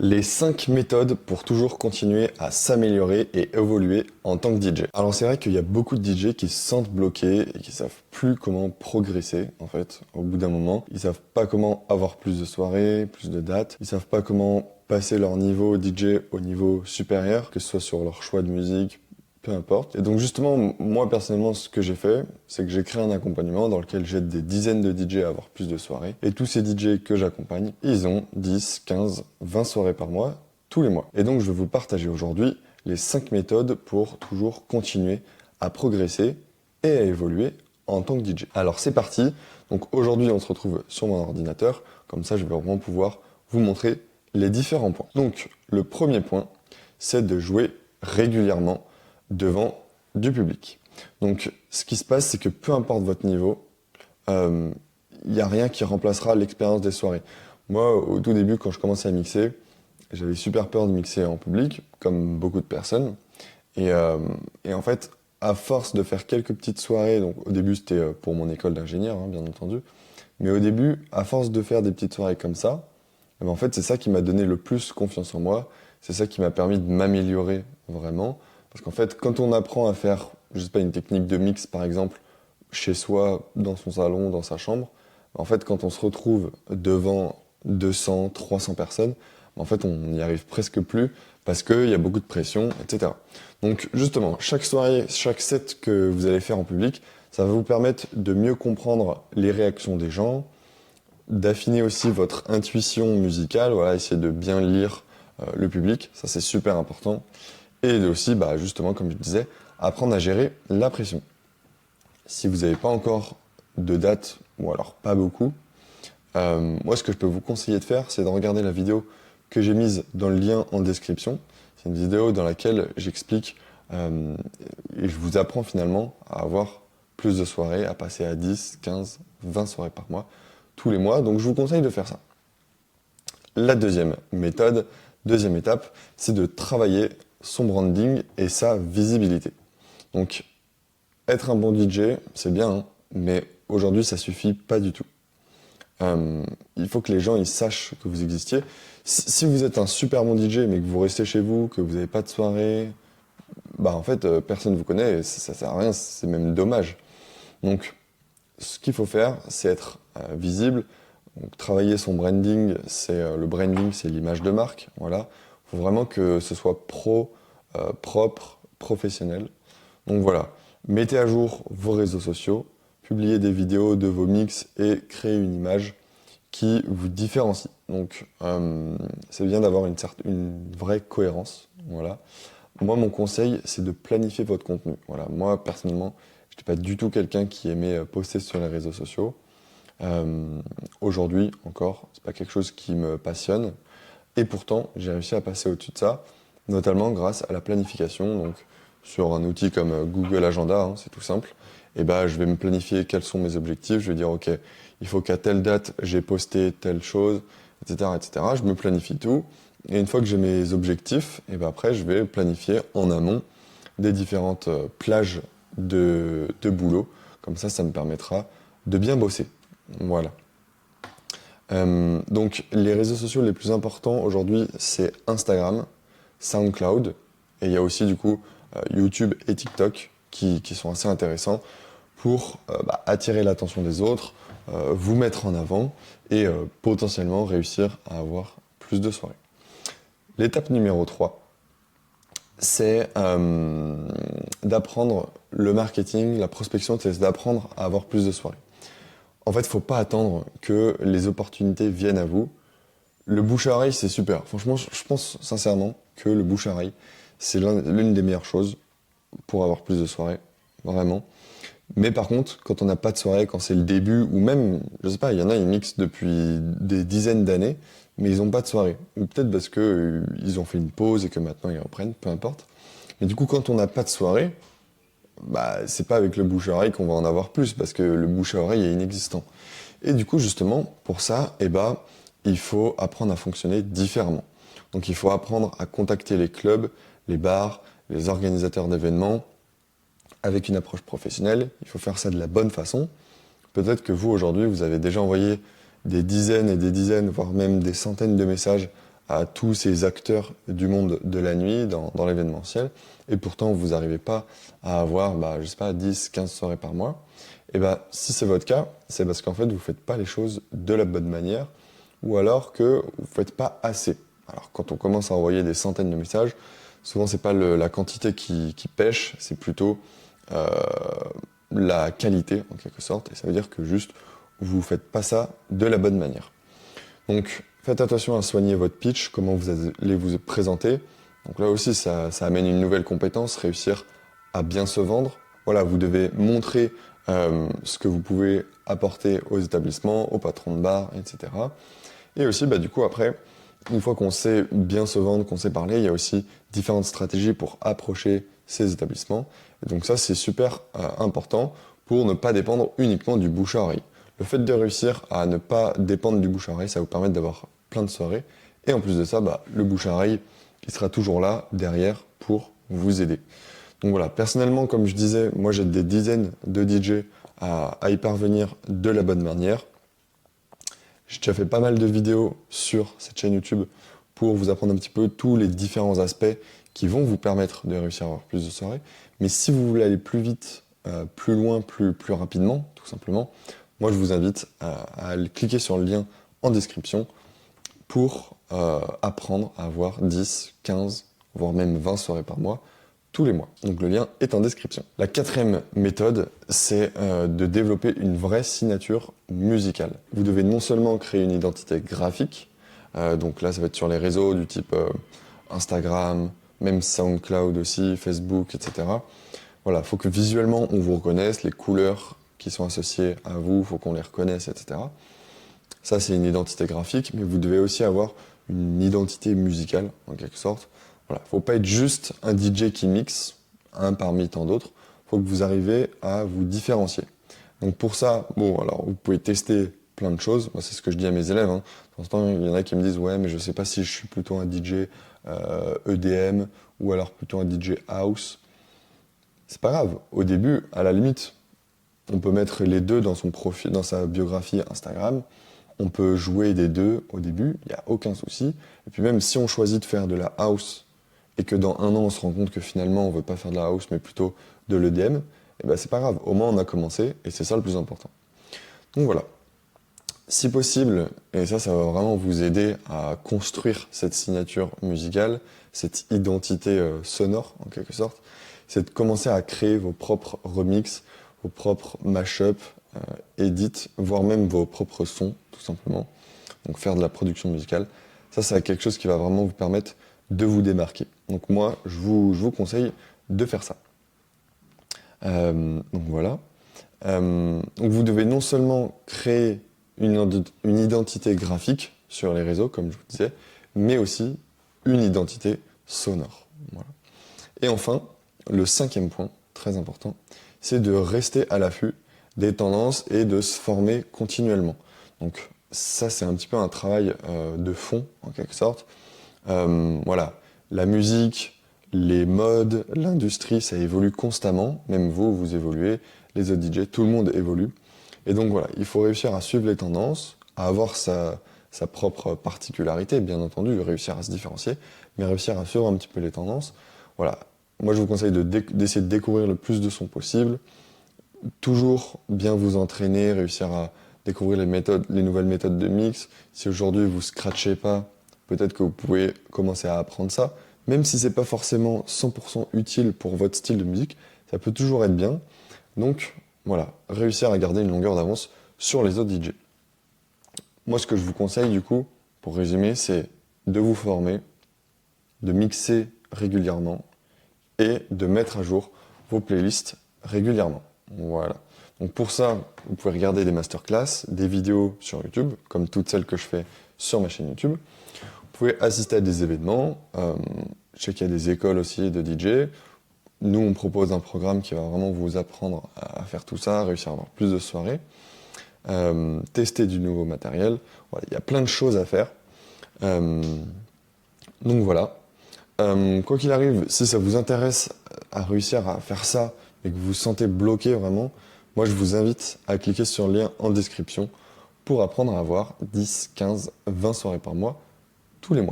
Les 5 méthodes pour toujours continuer à s'améliorer et évoluer en tant que DJ. Alors c'est vrai qu'il y a beaucoup de DJ qui se sentent bloqués et qui savent plus comment progresser en fait au bout d'un moment. Ils savent pas comment avoir plus de soirées, plus de dates. Ils savent pas comment passer leur niveau DJ au niveau supérieur, que ce soit sur leur choix de musique, peu importe. Et donc justement, moi personnellement, ce que j'ai fait, c'est que j'ai créé un accompagnement dans lequel j'aide des dizaines de DJ à avoir plus de soirées. Et tous ces DJ que j'accompagne, ils ont 10, 15, 20 soirées par mois, tous les mois. Et donc je vais vous partager aujourd'hui les 5 méthodes pour toujours continuer à progresser et à évoluer en tant que DJ. Alors c'est parti. Donc aujourd'hui, on se retrouve sur mon ordinateur. Comme ça, je vais vraiment pouvoir vous montrer les différents points. Donc le premier point, c'est de jouer régulièrement devant du public. Donc, ce qui se passe, c'est que peu importe votre niveau, il n'y a rien qui remplacera l'expérience des soirées. Moi, au tout début, quand je commençais à mixer, j'avais super peur de mixer en public, comme beaucoup de personnes. Et en fait, à force de faire quelques petites soirées, donc au début c'était pour mon école d'ingénieur, hein, bien entendu, mais au début, à force de faire des petites soirées comme ça, eh ben, en fait, c'est ça qui m'a donné le plus confiance en moi, c'est ça qui m'a permis de m'améliorer vraiment. Parce qu'en fait, quand on apprend à faire, je sais pas, une technique de mix par exemple, chez soi, dans son salon, dans sa chambre, en fait, quand on se retrouve devant 200, 300 personnes, en fait, on n'y arrive presque plus parce qu'il y a beaucoup de pression, etc. Donc, justement, chaque soirée, chaque set que vous allez faire en public, ça va vous permettre de mieux comprendre les réactions des gens, d'affiner aussi votre intuition musicale, voilà, essayer de bien lire le public, ça c'est super important. Et aussi, justement, comme je disais, apprendre à gérer la pression. Si vous n'avez pas encore de date, ou alors pas beaucoup, moi ce que je peux vous conseiller de faire, c'est de regarder la vidéo que j'ai mise dans le lien en description. C'est une vidéo dans laquelle j'explique et je vous apprends finalement à avoir plus de soirées, à passer à 10, 15, 20 soirées par mois, tous les mois. Donc je vous conseille de faire ça. La deuxième méthode, deuxième étape, c'est de travailler son branding et sa visibilité. Donc, être un bon DJ, c'est bien, hein, mais aujourd'hui, ça suffit pas du tout. Il faut que les gens ils sachent que vous existiez. Si vous êtes un super bon DJ, mais que vous restez chez vous, que vous n'avez pas de soirée, en fait, personne ne vous connaît et ça sert à rien, c'est même dommage. Donc, ce qu'il faut faire, c'est être visible. Donc, travailler son branding, le branding, c'est l'image de marque. Voilà. Il faut vraiment que ce soit propre, professionnel. Donc voilà, mettez à jour vos réseaux sociaux, publiez des vidéos de vos mix et créez une image qui vous différencie. Donc c'est bien d'avoir une vraie cohérence. Voilà. Moi, mon conseil, c'est de planifier votre contenu. Voilà. Moi, personnellement, je n'étais pas du tout quelqu'un qui aimait poster sur les réseaux sociaux. Aujourd'hui, encore, c'est pas quelque chose qui me passionne. Et pourtant, j'ai réussi à passer au-dessus de ça, notamment grâce à la planification. Donc, sur un outil comme Google Agenda, hein, c'est tout simple. Et je vais me planifier quels sont mes objectifs. Je vais dire, OK, il faut qu'à telle date, j'ai posté telle chose, etc., etc. Je me planifie tout. Et une fois que j'ai mes objectifs, après, je vais planifier en amont des différentes plages de boulot. Comme ça me permettra de bien bosser. Voilà. Donc les réseaux sociaux les plus importants aujourd'hui, c'est Instagram, SoundCloud, et il y a aussi du coup YouTube et TikTok qui sont assez intéressants pour attirer l'attention des autres, vous mettre en avant et potentiellement réussir à avoir plus de soirées. L'étape numéro 3, c'est d'apprendre le marketing, la prospection, c'est d'apprendre à avoir plus de soirées. En fait, il ne faut pas attendre que les opportunités viennent à vous. Le bouche à oreille, c'est super. Franchement, je pense sincèrement que le bouche à oreille, c'est l'une des meilleures choses pour avoir plus de soirées, vraiment. Mais par contre, quand on n'a pas de soirée, quand c'est le début, ou même, je sais pas, il y en a, ils mixent depuis des dizaines d'années, mais ils n'ont pas de soirée. Ou peut-être parce que ils ont fait une pause et que maintenant ils reprennent, peu importe. Mais du coup, quand on n'a pas de soirée, c'est pas avec le bouche à oreille qu'on va en avoir plus, parce que le bouche à oreille est inexistant. Et du coup, justement, pour ça, il faut apprendre à fonctionner différemment. Donc il faut apprendre à contacter les clubs, les bars, les organisateurs d'événements, avec une approche professionnelle. Il faut faire ça de la bonne façon. Peut-être que vous, aujourd'hui, vous avez déjà envoyé des dizaines et des dizaines, voire même des centaines de messages à tous ces acteurs du monde de la nuit dans l'événementiel, et pourtant vous n'arrivez pas à avoir, je sais pas, 10, 15 soirées par mois, et si c'est votre cas, c'est parce qu'en fait vous ne faites pas les choses de la bonne manière, ou alors que vous ne faites pas assez. Alors quand on commence à envoyer des centaines de messages, souvent c'est pas la quantité qui pêche, c'est plutôt la qualité en quelque sorte, et ça veut dire que juste vous ne faites pas ça de la bonne manière. Donc faites attention à soigner votre pitch, comment vous allez vous présenter. Donc là aussi ça amène une nouvelle compétence, réussir à bien se vendre. Voilà, vous devez montrer ce que vous pouvez apporter aux établissements, aux patrons de bar, etc. Et aussi du coup après, une fois qu'on sait bien se vendre, qu'on sait parler, il y a aussi différentes stratégies pour approcher ces établissements. Et donc ça, c'est super important pour ne pas dépendre uniquement du bouche à oreille. Le fait de réussir à ne pas dépendre du bouche à oreille, ça va vous permettre d'avoir plein de soirées. Et en plus de ça, le bouche à oreille, il sera toujours là, derrière, pour vous aider. Donc voilà, personnellement, comme je disais, moi j'ai des dizaines de DJ à y parvenir de la bonne manière. J'ai déjà fait pas mal de vidéos sur cette chaîne YouTube pour vous apprendre un petit peu tous les différents aspects qui vont vous permettre de réussir à avoir plus de soirées. Mais si vous voulez aller plus vite, plus loin, plus rapidement, tout simplement, moi je vous invite à cliquer sur le lien en description pour apprendre à avoir 10, 15, voire même 20 soirées par mois tous les mois. Donc le lien est en description. La quatrième méthode, c'est de développer une vraie signature musicale. Vous devez non seulement créer une identité graphique, donc là ça va être sur les réseaux du type Instagram, même SoundCloud aussi, Facebook, etc. Voilà, il faut que visuellement on vous reconnaisse, les couleurs qui sont associées à vous, il faut qu'on les reconnaisse, etc. Ça c'est une identité graphique, mais vous devez aussi avoir une identité musicale en quelque sorte. Voilà, faut pas être juste un DJ qui mixe, un parmi tant d'autres. Faut que vous arrivez à vous différencier. Donc pour ça, alors vous pouvez tester plein de choses. Moi, c'est ce que je dis à mes élèves. De temps en temps, il y en a qui me disent, ouais, mais je sais pas si je suis plutôt un DJ EDM ou alors plutôt un DJ house. C'est pas grave. Au début, à la limite, on peut mettre les deux dans son profil, dans sa biographie Instagram. On peut jouer des deux au début, il n'y a aucun souci. Et puis même si on choisit de faire de la house et que dans un an on se rend compte que finalement on veut pas faire de la house mais plutôt de l'EDM, c'est pas grave, au moins on a commencé et c'est ça le plus important. Donc voilà, si possible, et ça va vraiment vous aider à construire cette signature musicale, cette identité sonore en quelque sorte, c'est de commencer à créer vos propres remixes, vos propres mashups, edits, voire même vos propres sons tout simplement, donc faire de la production musicale. Ça c'est quelque chose qui va vraiment vous permettre de vous démarquer. Donc moi, je vous conseille de faire ça. Donc voilà. Donc vous devez non seulement créer une identité graphique sur les réseaux, comme je vous disais, mais aussi une identité sonore. Voilà. Et enfin, le cinquième point, très important, c'est de rester à l'affût des tendances et de se former continuellement. Donc ça, c'est un petit peu un travail de fond, en quelque sorte. Voilà, la musique, les modes, l'industrie, ça évolue constamment. Même vous évoluez, les autres DJ, tout le monde évolue. Et donc voilà, il faut réussir à suivre les tendances, à avoir sa propre particularité, bien entendu, réussir à se différencier, mais réussir à suivre un petit peu les tendances. Voilà, moi je vous conseille d'essayer de découvrir le plus de sons possible, toujours bien vous entraîner, réussir à découvrir les nouvelles méthodes de mix. Si aujourd'hui vous scratchez pas, peut-être que vous pouvez commencer à apprendre ça. Même si c'est pas forcément 100% utile pour votre style de musique, ça peut toujours être bien. Donc voilà, réussir à garder une longueur d'avance sur les autres DJ. Moi, ce que je vous conseille du coup, pour résumer, c'est de vous former, de mixer régulièrement et de mettre à jour vos playlists régulièrement. Voilà. Donc pour ça, vous pouvez regarder des masterclass, des vidéos sur YouTube, comme toutes celles que je fais sur ma chaîne YouTube. Vous pouvez assister à des événements. Je sais qu'il y a des écoles aussi de DJ. Nous, on propose un programme qui va vraiment vous apprendre à faire tout ça, réussir à avoir plus de soirées, tester du nouveau matériel. Voilà, il y a plein de choses à faire. Donc voilà. Quoi qu'il arrive, si ça vous intéresse à réussir à faire ça et que vous vous sentez bloqué vraiment, moi je vous invite à cliquer sur le lien en description pour apprendre à avoir 10, 15, 20 soirées par mois tous les mois.